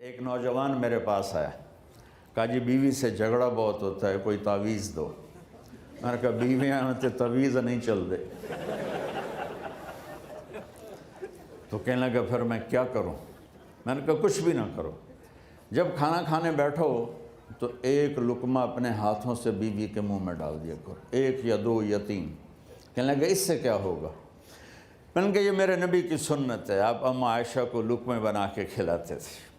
ایک نوجوان میرے پاس آیا، کہا جی بیوی سے جھگڑا بہت ہوتا ہے، کوئی تعویذ دو۔ میں نے کہا بیویاں تے تعویذ نہیں چل دے۔ تو کہنے لگا پھر میں کیا کروں؟ میں نے کہا کچھ بھی نہ کرو، جب کھانا کھانے بیٹھو تو ایک لقمہ اپنے ہاتھوں سے بیوی کے منہ میں ڈال دیا کرو، ایک یا دو یا تین۔ کہنے لگا اس سے کیا ہوگا؟ میں نے کہا یہ میرے نبی کی سنت ہے، آپ اما عائشہ کو لقمے بنا کے کھلاتے تھے،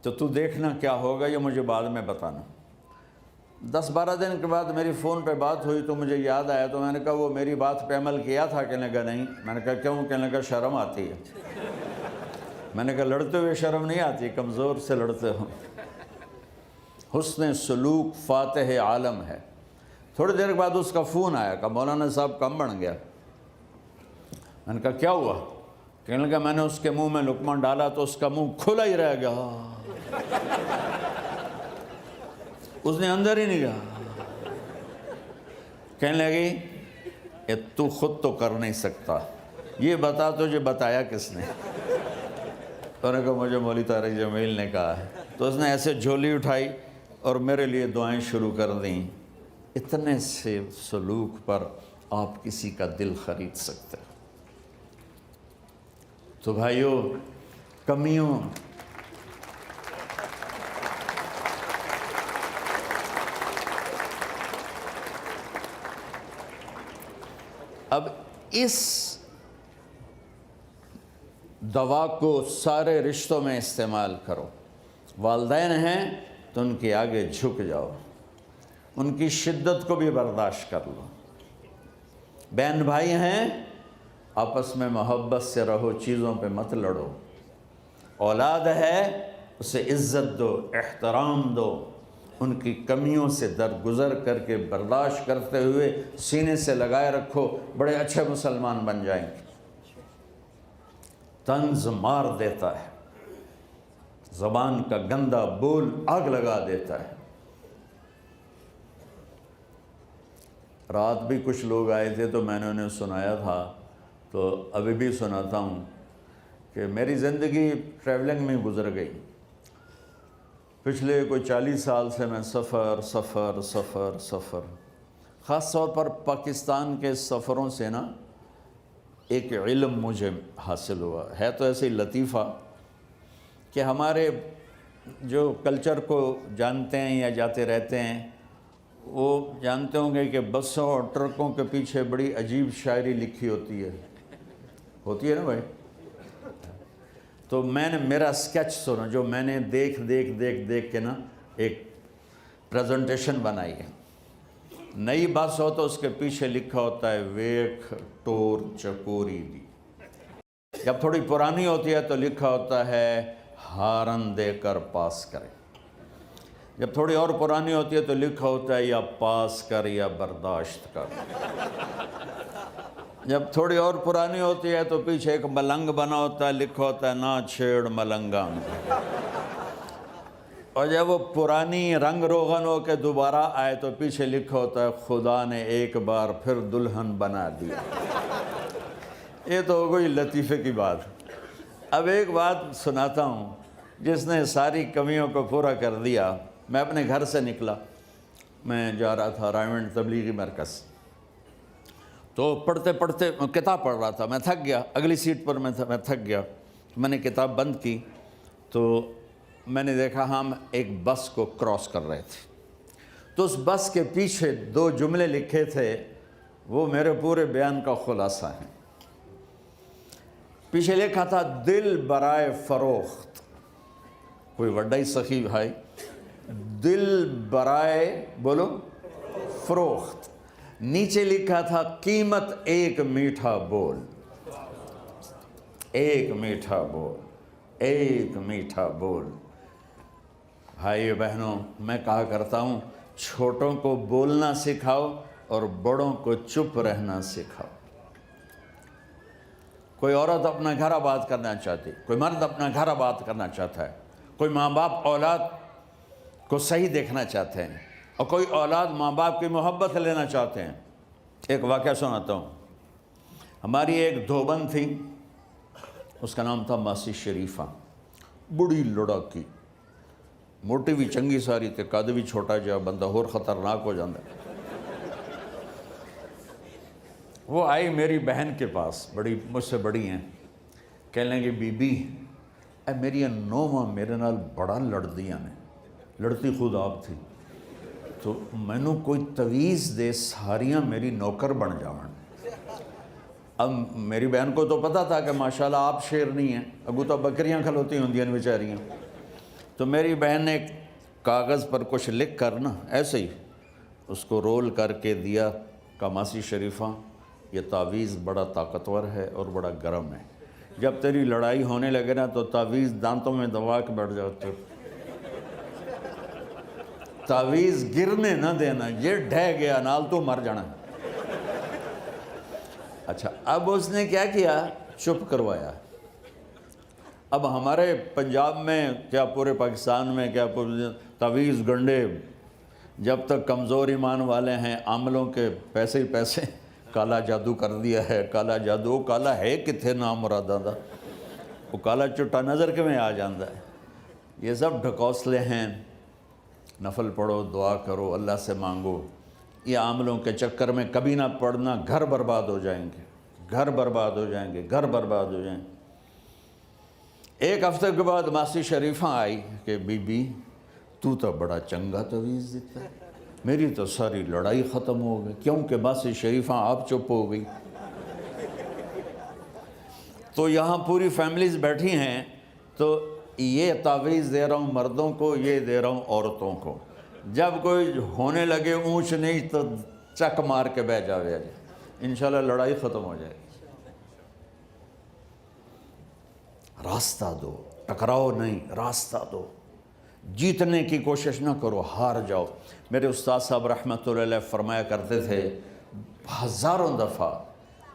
تو دیکھنا کیا ہوگا، یہ مجھے بعد میں بتانا۔ 10-12 دن کے بعد میری فون پہ بات ہوئی تو مجھے یاد آیا، تو میں نے کہا وہ میری بات پہ عمل کیا تھا؟ کہنے لگا نہیں۔ میں نے کہا کیوں؟ کہنے لگا شرم آتی ہے۔ میں نے کہا لڑتے ہوئے شرم نہیں آتی، کمزور سے لڑتے ہو۔ حسن سلوک فاتح عالم ہے۔ تھوڑی دیر بعد اس کا فون آیا کہ مولانا صاحب کم بن گیا۔ میں نے کہا کیا ہوا؟ کہنے لگا میں نے اس کے منہ میں لقمہ ڈالا تو اس کا منہ کھلا ہی رہ گیا، اس نے اندر ہی نہیں گیا۔ کہنے لگی تو خود تو کر نہیں سکتا، یہ بتا تجھے بتایا کس نے؟ تو نے کہا مجھے مولوی طارق جمیل نے کہا ہے۔ تو اس نے ایسے جھولی اٹھائی اور میرے لیے دعائیں شروع کر دیں۔ اتنے سے سلوک پر آپ کسی کا دل خرید سکتے ہیں۔ تو بھائیوں، کمیوں اب اس دوا کو سارے رشتوں میں استعمال کرو۔ والدین ہیں تو ان کے آگے جھک جاؤ، ان کی شدت کو بھی برداشت کر لو۔ بہن بھائی ہیں، آپس میں محبت سے رہو، چیزوں پہ مت لڑو۔ اولاد ہے، اسے عزت دو، احترام دو، ان کی کمیوں سے درگزر کر کے برداشت کرتے ہوئے سینے سے لگائے رکھو، بڑے اچھے مسلمان بن جائیں گے۔ طنز مار دیتا ہے، زبان کا گندا بول آگ لگا دیتا ہے۔ رات بھی کچھ لوگ آئے تھے تو میں نے انہیں سنایا تھا، تو ابھی بھی سناتا ہوں کہ میری زندگی ٹریولنگ میں گزر گئی۔ پچھلے کوئی 40 سال سے میں سفر خاص طور پر پاکستان کے سفروں سے نا ایک علم مجھے حاصل ہوا ہے۔ تو ایسے ہی لطیفہ کہ ہمارے جو کلچر کو جانتے ہیں یا جاتے رہتے ہیں وہ جانتے ہوں گے کہ بسوں اور ٹرکوں کے پیچھے بڑی عجیب شاعری لکھی ہوتی ہے نا بھائی۔ تو میں نے میرا سکیچ سنا، جو میں نے دیکھ کے نا ایک پریزنٹیشن بنائی ہے۔ نئی بس ہو تو اس کے پیچھے لکھا ہوتا ہے ویکھ ٹور چکوری دی۔ جب تھوڑی پرانی ہوتی ہے تو لکھا ہوتا ہے ہارن دے کر پاس کرے۔ جب تھوڑی اور پرانی ہوتی ہے تو لکھا ہوتا ہے یا پاس کر یا برداشت کر۔ جب تھوڑی اور پرانی ہوتی ہے تو پیچھے ایک ملنگ بنا ہوتا ہے، لکھا ہوتا ہے نہ چھیڑ ملنگان۔ اور جب وہ پرانی رنگ روغن ہو کے دوبارہ آئے تو پیچھے لکھا ہوتا ہے خدا نے ایک بار پھر دلہن بنا دیا۔ یہ تو ہو گئی لطیفے کی بات۔ اب ایک بات سناتا ہوں جس نے ساری کمیوں کو پورا کر دیا۔ میں اپنے گھر سے نکلا، میں جا رہا تھا رائمنڈ تبلیغی مرکز، تو پڑھتے کتاب پڑھ رہا تھا، میں تھک گیا، اگلی سیٹ پر میں تھک گیا، میں نے کتاب بند کی تو میں نے دیکھا ہم ایک بس کو کراس کر رہے تھے، تو اس بس کے پیچھے 2 جملے لکھے تھے، وہ میرے پورے بیان کا خلاصہ ہیں۔ پیچھے لکھا تھا دل برائے فروخت، کوئی وڈا ہی سخی بھائی، دل برائے بولو فروخت۔ نیچے لکھا تھا قیمت ایک میٹھا بول، ایک میٹھا بول، ایک میٹھا بول۔ بھائیو بہنوں، میں کہا کرتا ہوں چھوٹوں کو بولنا سکھاؤ اور بڑوں کو چپ رہنا سکھاؤ۔ کوئی عورت اپنا گھر آباد کرنا چاہتی، کوئی مرد اپنا گھر آباد کرنا چاہتا ہے، کوئی ماں باپ اولاد کو صحیح دیکھنا چاہتے ہیں، اور کوئی اولاد ماں باپ کی محبت لینا چاہتے ہیں۔ ایک واقعہ سناتا ہوں۔ ہماری ایک دھوبن تھی، اس کا نام تھا ماسی شریفہ، بڑی لڑکی، موٹی بھی چنگی ساری تے قد بھی چھوٹا جہا بندہ اور خطرناک ہو جاتا ہے۔ وہ آئی میری بہن کے پاس، بڑی مجھ سے بڑی ہیں، کہنے لگے بی بی اے میری نوواں میرے نال بڑا لڑدیاں نے، لڑتی خود آپ تھی، تو مینوں کوئی تویز دے ساریاں میری نوکر بن جاون۔ اب میری بہن کو تو پتہ تھا کہ ماشاءاللہ آپ شیرنی ہیں، اگو تو بکریاں کھلوتی ہوندیاں بیچاریاں، تو میری بہن نے کاغذ پر کچھ لکھ کر نا ایسے ہی اس کو رول کر کے دیا کہ ماسی شریفہ یہ تعویذ بڑا طاقتور ہے اور بڑا گرم ہے، جب تیری لڑائی ہونے لگے نا تو تعویذ دانتوں میں دبا کے بیٹھ جاتے، تعویذ گرنے نہ دینا، یہ ڈھہ گیا نال تو مر جانا۔ اچھا اب اس نے کیا کیا، چپ کروایا۔ اب ہمارے پنجاب میں کیا پورے پاکستان میں کیا پورے تعویذ گنڈے جب تک کمزور ایمان والے ہیں، عاملوں کے پیسے ہی پیسے، کالا جادو کر دیا ہے، کالا جادو، وہ کالا ہے کتنے نام مراداں دا، وہ کالا چٹا نظر کے میں آ جاندہ ہے۔ یہ سب ڈھکوسلے ہیں، نفل پڑھو، دعا کرو، اللہ سے مانگو، یہ عاملوں کے چکر میں کبھی نہ پڑنا، گھر برباد ہو جائیں گے، گھر برباد ہو جائیں گے، گھر برباد ہو جائیں گے۔ ایک ہفتے کے بعد ماسی شریفہ آئی کہ بی بی تو بڑا چنگا تویز دیتا ہے، میری تو ساری لڑائی ختم ہو گئی، کیونکہ ماسی شریفہ آپ چپ ہو گئی۔ تو یہاں پوری فیملیز بیٹھی ہیں، تو یہ تعویذ دے رہا ہوں مردوں کو، یہ دے رہا ہوں عورتوں کو، جب کوئی ہونے لگے اونچ نیچ تو چک مار کے بہ جاوے، انشاءاللہ لڑائی ختم ہو جائے گی۔ راستہ دو، ٹکراؤ نہیں، راستہ دو، جیتنے کی کوشش نہ کرو، ہار جاؤ۔ میرے استاد صاحب رحمۃ اللہ علیہ فرمایا کرتے تھے ہزاروں دفعہ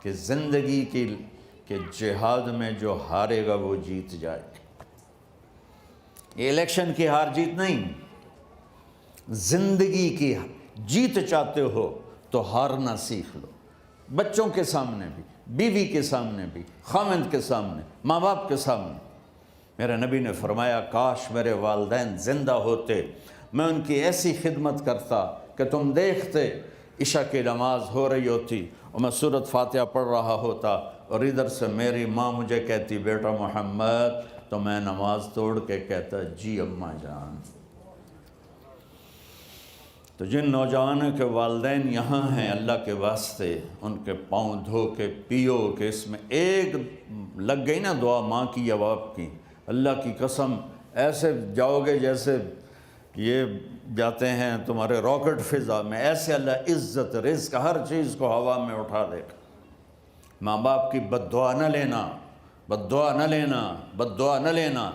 کہ زندگی کے جہاد میں جو ہارے گا وہ جیت جائے۔ یہ الیکشن کی ہار جیت نہیں، زندگی کی جیت چاہتے ہو تو ہارنا سیکھ لو، بچوں کے سامنے بھی، بیوی کے سامنے بھی، خاوند کے سامنے، ماں باپ کے سامنے۔ میرے نبی نے فرمایا کاش میرے والدین زندہ ہوتے، میں ان کی ایسی خدمت کرتا کہ تم دیکھتے عشاء کی نماز ہو رہی ہوتی اور میں سورۃ فاتحہ پڑھ رہا ہوتا اور ادھر سے میری ماں مجھے کہتی بیٹا محمد، تو میں نماز توڑ کے کہتا جی اماں جان۔ تو جن نوجوانوں کے والدین یہاں ہیں، اللہ کے واسطے ان کے پاؤں دھو کے پیو کہ اس میں ایک لگ گئی نا دعا ماں کی یا باپ کی، اللہ کی قسم ایسے جاؤ گے جیسے یہ جاتے ہیں تمہارے راکٹ فضا میں، ایسے اللہ عزت رزق ہر چیز کو ہوا میں اٹھا دے گا۔ ماں باپ کی بد دعا نہ لینا، بد دعا نہ لینا، بد دعا نہ لینا۔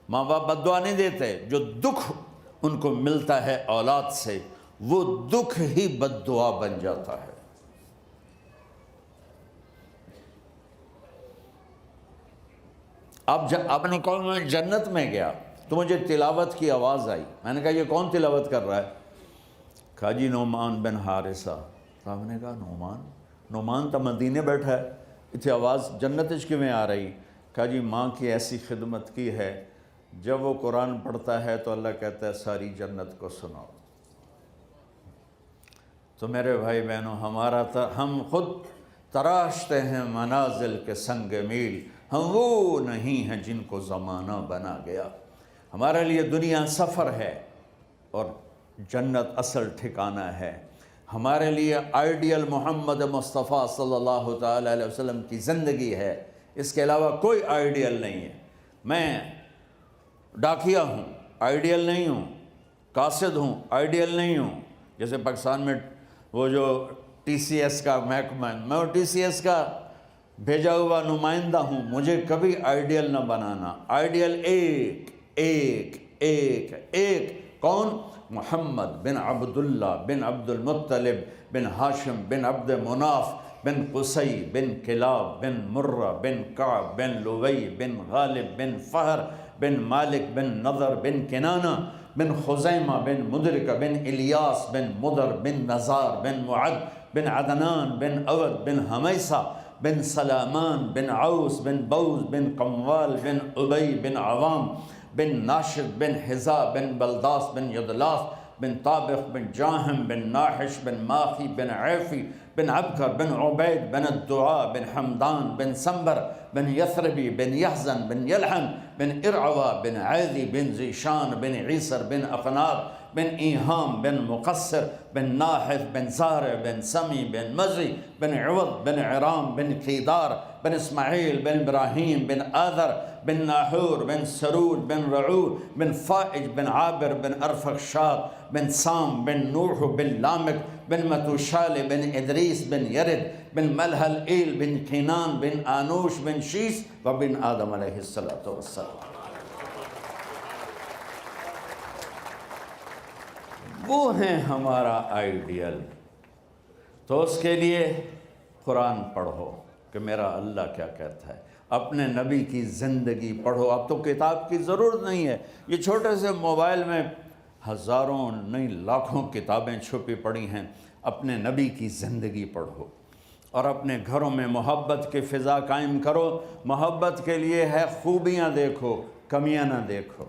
ماں باپ بد دعا نہیں دیتے، جو دکھ ان کو ملتا ہے اولاد سے وہ دکھ ہی بد دعا بن جاتا ہے۔ اب نے کہا میں جنت میں گیا تو مجھے تلاوت کی آواز آئی، میں نے کہا یہ کون تلاوت کر رہا ہے؟ کہا جی نعمان بن حارثہ۔ صاحب نے کہا نعمان تو مدینے بیٹھا ہے، اتنی آواز جنت کی میں آ رہی؟ کہا جی ماں کی ایسی خدمت کی ہے، جب وہ قرآن پڑھتا ہے تو اللہ کہتا ہے ساری جنت کو سناؤ۔ تو میرے بھائی بہنوں، ہم خود تراشتے ہیں منازل کے سنگ میل، ہم وہ نہیں ہیں جن کو زمانہ بنا گیا۔ ہمارے لیے دنیا سفر ہے اور جنت اصل ٹھکانہ ہے۔ ہمارے لیے آئیڈیل محمد مصطفیٰ صلی اللہ تعالیٰ علیہ وسلم کی زندگی ہے، اس کے علاوہ کوئی آئیڈیل نہیں ہے۔ میں ڈاکیا ہوں، آئیڈیل نہیں ہوں، قاصد ہوں، آئیڈیل نہیں ہوں۔ جیسے پاکستان میں وہ جو ٹی سی ایس کا محکمہ، میں وہ ٹی سی ایس کا بھیجا ہوا نمائندہ ہوں، مجھے کبھی آئیڈیل نہ بنانا۔ آئیڈیل ایک ایک ایک ایک کون؟ محمد بن عبداللہ بن عبد المطلب بن ہاشم بن عبد مناف بن قصی بن کلاب بن مرہ بن کعب بن لوی بن غالب بن فہر بن مالک بن نضر بن کنانہ بن خزیمہ بن مدرکہ بن الیاس بن مدر بن نزار بن معد بن عدنان بن اود بن حمیسہ بن سلامان بن عوس بن بوز بن قموال بن عبی بن عوام بن ناشد بن حزا بن بلداس بن یدلاس بن طابق بن جاہم بن ناحش بن ماخی بن عیفی بن عبکر بن عبید بن الدعاء بن حمدان بن سنبر بن یثربی بن یحزن بن یلحم بن ارعوا بن عیدی بن زیشان بن عیسر بن اقناب بن ایہام بن مقصر بن ناحف بن زارع بن سمی بن مزی بن عوض بن عرام بن کیدار بن اسماعیل بن ابراہیم بن آذر بن ناحور بن سرود بن رعود بن فائج بن عابر بن ارفخشاد بن سام بن نوح بن لامک بن متوشال بن ادریس بن یرد بن ملحل ایل بن کینان بن آنوش بن شیس و بن آدم علیہ السلام۔ وہ ہیں ہمارا آئیڈیل۔ تو اس کے لیے قرآن پڑھو کہ میرا اللہ کیا کہتا ہے، اپنے نبی کی زندگی پڑھو۔ اب تو کتاب کی ضرورت نہیں ہے، یہ چھوٹے سے موبائل میں ہزاروں نہیں لاکھوں کتابیں چھپی پڑی ہیں۔ اپنے نبی کی زندگی پڑھو اور اپنے گھروں میں محبت کی فضا قائم کرو۔ محبت کے لیے ہے خوبیاں دیکھو، کمیاں نہ دیکھو۔